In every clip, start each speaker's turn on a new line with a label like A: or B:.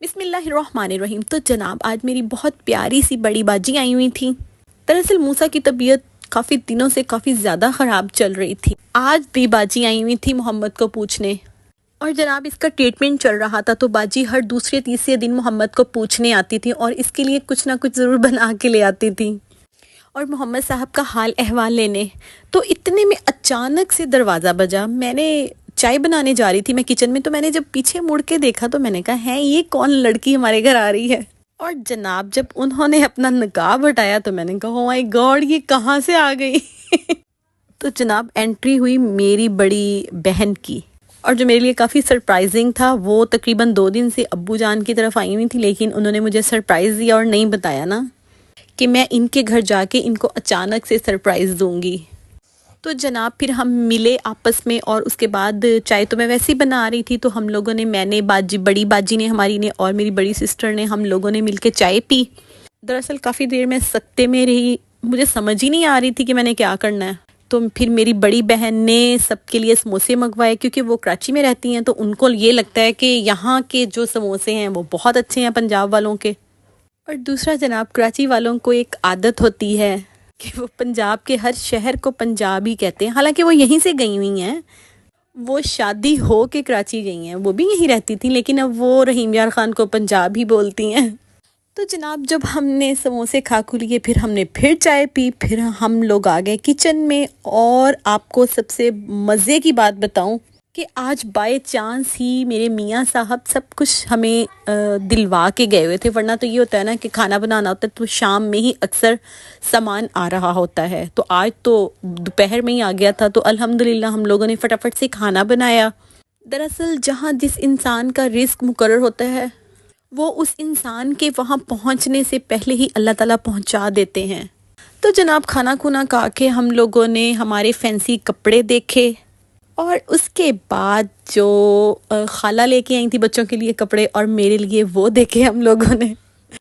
A: बिस्मिल्लाहिर्रहमानिर्रहीम। तो जनाब आज मेरी बहुत प्यारी सी बड़ी बाजी आई हुई थी। दरअसल मूसा की तबीयत काफ़ी दिनों से काफ़ी ज़्यादा ख़राब चल रही थी। आज भी बाजी आई हुई थी मोहम्मद को पूछने, और जनाब इसका ट्रीटमेंट चल रहा था। तो बाजी हर दूसरे तीसरे दिन मोहम्मद को पूछने आती थी और इसके लिए कुछ ना कुछ ज़रूर बना के ले आती थी और मोहम्मद साहब का हाल अहवाल लेने। तो इतने में अचानक से दरवाज़ा बजा। मैंने चाय बनाने जा रही थी मैं किचन में, तो मैंने जब पीछे मुड़ के देखा तो मैंने कहा है ये कौन लड़की हमारे घर आ रही है। और जनाब जब उन्होंने अपना निकाब हटाया तो मैंने कहा ओ माय गॉड ये कहाँ से आ गई। तो जनाब एंट्री हुई मेरी बड़ी बहन की, और जो मेरे लिए काफ़ी सरप्राइजिंग था। वो तकरीबन 2 दिन से अब्बू जान की तरफ आई हुई थी, लेकिन उन्होंने मुझे सरप्राइज़ दिया और नहीं बताया ना कि मैं इनके घर जाके इनको अचानक से सरप्राइज़ दूंगी। तो जनाब फिर हम मिले आपस में, और उसके बाद चाय तो मैं वैसे ही बना रही थी। तो हम लोगों ने, मैंने, बाजी, बड़ी बाजी ने हमारी ने और मेरी बड़ी सिस्टर ने, हम लोगों ने मिलके चाय पी। दरअसल काफ़ी देर मैं सकते में रही, मुझे समझ ही नहीं आ रही थी कि मैंने क्या करना है। तो फिर मेरी बड़ी बहन ने सबके लिए समोसे मंगवाए, क्योंकि वो कराची में रहती हैं तो उनको ये लगता है कि यहाँ के जो समोसे हैं वो बहुत अच्छे हैं पंजाब वालों के। और दूसरा जनाब कराची वालों को एक आदत होती है कि वो पंजाब के हर शहर को पंजाब ही कहते हैं। हालांकि वो यहीं से गई हुई हैं, वो शादी हो के कराची गई हैं, वो भी यहीं रहती थी, लेकिन अब वो रहीम यार खान को पंजाब ही बोलती हैं। तो जनाब जब हमने समोसे खा खू लिए, फिर हमने फिर चाय पी, फिर हम लोग आ गए किचन में। और आपको सबसे मज़े की बात बताऊं कि आज बाय चांस ही मेरे मियाँ साहब सब कुछ हमें दिलवा के गए हुए थे। वरना तो ये होता है ना कि खाना बनाना होता है तो शाम में ही अक्सर सामान आ रहा होता है। तो आज तो दोपहर में ही आ गया था, तो अल्हम्दुलिल्लाह हम लोगों ने फटाफट से खाना बनाया। दरअसल जहाँ जिस इंसान का रिस्क मुकर्रर होता है वो उस इंसान के वहाँ पहुँचने से पहले ही अल्लाह ताला पहुँचा देते हैं। तो जनाब खाना खुना खा के हम लोगों ने हमारे फैंसी कपड़े देखे, और उसके बाद जो खाला लेके आई थी बच्चों के लिए कपड़े और मेरे लिए, वो देखे हम लोगों ने।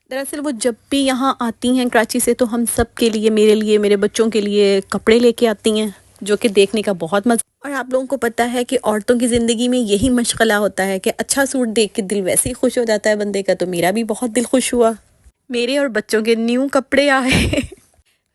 A: दरअसल वो जब भी यहाँ आती हैं कराची से तो हम सब के लिए, मेरे बच्चों के लिए कपड़े लेके आती हैं, जो कि देखने का बहुत मज़ा। और आप लोगों को पता है कि औरतों की ज़िंदगी में यही मशगला होता है कि अच्छा सूट देख के दिल वैसे ही खुश हो जाता है बंदे का। तो मेरा भी बहुत दिल खुश हुआ, मेरे और बच्चों के न्यू कपड़े आए।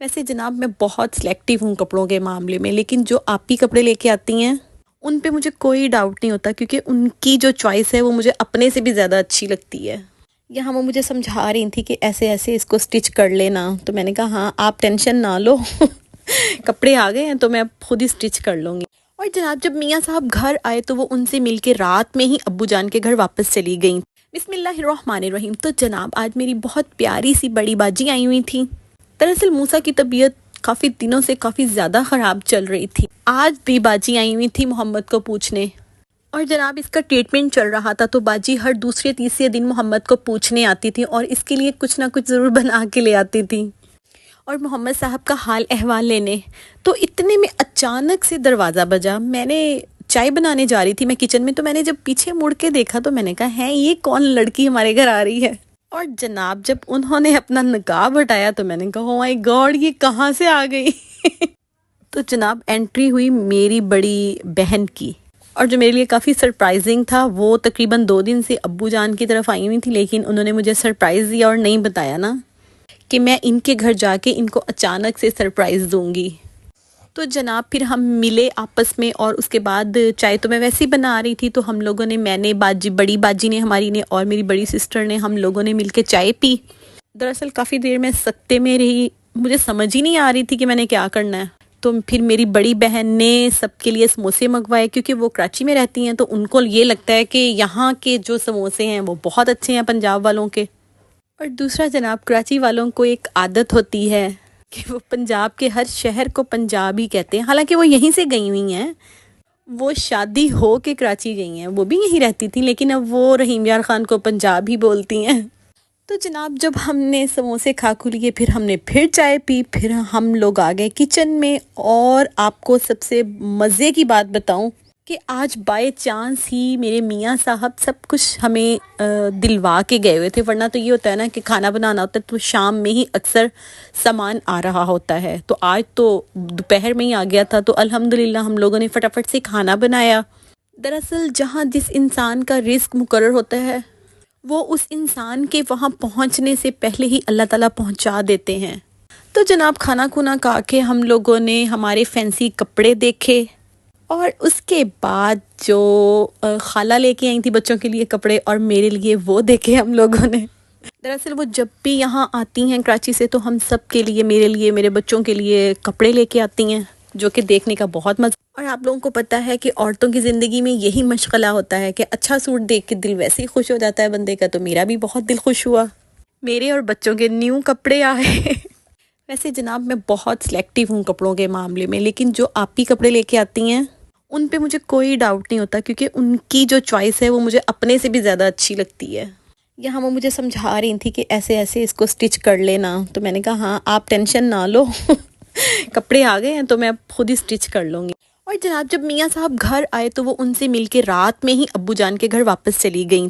A: वैसे जनाब मैं बहुत सिलेक्टिव हूँ कपड़ों के मामले में, लेकिन जो आप ही कपड़े लेके आती हैं उन पे मुझे कोई डाउट नहीं होता, क्योंकि उनकी जो चॉइस है वो मुझे अपने से भी ज़्यादा अच्छी लगती है। यहाँ वो मुझे समझा रही थी कि ऐसे ऐसे इसको स्टिच कर लेना, तो मैंने कहा हाँ आप टेंशन ना लो। कपड़े आ गए हैं तो मैं अब खुद ही स्टिच कर लूँगी। और जनाब जब मियाँ साहब घर आए तो वो उनसे मिलके रात में ही अब्बू जान के घर वापस चली गई। बिस्मिल्लाहिर्रहमानिर्रहीम। तो जनाब आज मेरी बहुत प्यारी सी बड़ी बाजी आई हुई थी। दरअसल मूसा की तबीयत काफ़ी दिनों से काफ़ी ज़्यादा ख़राब चल रही थी। आज भी बाजी आई हुई थी मोहम्मद को पूछने, और जनाब इसका ट्रीटमेंट चल रहा था। तो बाजी हर दूसरे तीसरे दिन मोहम्मद को पूछने आती थी और इसके लिए कुछ ना कुछ ज़रूर बना के ले आती थी और मोहम्मद साहब का हाल अहवाल लेने। तो इतने में अचानक से दरवाज़ा बजा। मैंने चाय बनाने जा रही थी मैं किचन में, तो मैंने जब पीछे मुड़ के देखा तो मैंने कहा है ये कौन लड़की हमारे घर आ रही है। और जनाब जब उन्होंने अपना निकाब हटाया तो मैंने कहा ओ माय गॉड ये कहाँ से आ गई। तो जनाब एंट्री हुई मेरी बड़ी बहन की, और जो मेरे लिए काफ़ी सरप्राइजिंग था। वो तकरीबन 2 दिन से अब्बू जान की तरफ आई हुई थी, लेकिन उन्होंने मुझे सरप्राइज़ दिया और नहीं बताया ना कि मैं इनके घर जाके इनको अचानक से सरप्राइज़ दूंगी। तो जनाब फिर हम मिले आपस में, और उसके बाद चाय तो मैं वैसे ही बना रही थी। तो हम लोगों ने, मैंने, बाजी, बड़ी बाजी ने हमारी ने और मेरी बड़ी सिस्टर ने, हम लोगों ने मिलके चाय पी। दरअसल काफ़ी देर मैं सकते में रही, मुझे समझ ही नहीं आ रही थी कि मैंने क्या करना है। तो फिर मेरी बड़ी बहन ने सबके लिए समोसे मंगवाए, क्योंकि वो कराची में रहती हैं तो उनको ये लगता है कि यहाँ के जो समोसे हैं वो बहुत अच्छे हैं पंजाब वालों के। और दूसरा जनाब कराची वालों को एक आदत होती है कि वो पंजाब के हर शहर को पंजाब ही कहते हैं। हालांकि वो यहीं से गई हुई हैं, वो शादी हो के कराची गई हैं, वो भी यहीं रहती थी, लेकिन अब वो रहीम यार खान को पंजाब ही बोलती हैं। तो जनाब जब हमने समोसे खा खू लिए, फिर हमने फिर चाय पी, फिर हम लोग आ गए किचन में। और आपको सबसे मज़े की बात बताऊं कि आज बाय चांस ही मेरे मियाँ साहब सब कुछ हमें दिलवा के गए हुए थे। वरना तो ये होता है ना कि खाना बनाना होता है तो शाम में ही अक्सर सामान आ रहा होता है। तो आज तो दोपहर में ही आ गया था, तो अल्हम्दुलिल्लाह हम लोगों ने फटाफट से खाना बनाया। दरअसल जहाँ जिस इंसान का रिस्क मुकर्रर होता है وہ اس انسان کے وہاں پہنچنے سے پہلے ہی اللہ تعالیٰ پہنچا دیتے ہیں۔ تو جناب کھانا کھونا کھا کے ہم لوگوں نے ہمارے فینسی کپڑے دیکھے، اور اس کے بعد جو خالہ لے کے آئی تھی بچوں کے لیے کپڑے اور میرے لیے، وہ دیکھے ہم لوگوں نے۔ دراصل وہ جب بھی یہاں آتی ہیں کراچی سے تو ہم سب کے لیے، میرے لیے، میرے بچوں کے لیے کپڑے لے کے آتی ہیں، جو کہ دیکھنے کا بہت مزہ۔ اور آپ لوگوں کو پتہ ہے کہ عورتوں کی زندگی میں یہی مشغلہ ہوتا ہے کہ اچھا سوٹ دیکھ کے دل ویسے ہی خوش ہو جاتا ہے بندے کا، تو میرا بھی بہت دل خوش ہوا، میرے اور بچوں کے نیو کپڑے آئے۔ ویسے جناب میں بہت سلیکٹیو ہوں کپڑوں کے معاملے میں، لیکن جو آپ ہی کپڑے لے کے آتی ہیں ان پہ مجھے کوئی ڈاؤٹ نہیں ہوتا، کیونکہ ان کی جو چوائس ہے وہ مجھے اپنے سے بھی زیادہ اچھی لگتی ہے۔ یہاں وہ مجھے سمجھا رہی تھی کہ ایسے ایسے اس کو سٹچ کر لینا، تو میں نے کہا ہاں آپ ٹینشن نہ لو، کپڑے آ گئے ہیں تو میں اب خود ہی سٹچ کر لوں گی۔ اور جناب جب میاں صاحب گھر آئے تو وہ ان سے مل کے رات میں ہی ابو جان کے گھر واپس چلی گئیں۔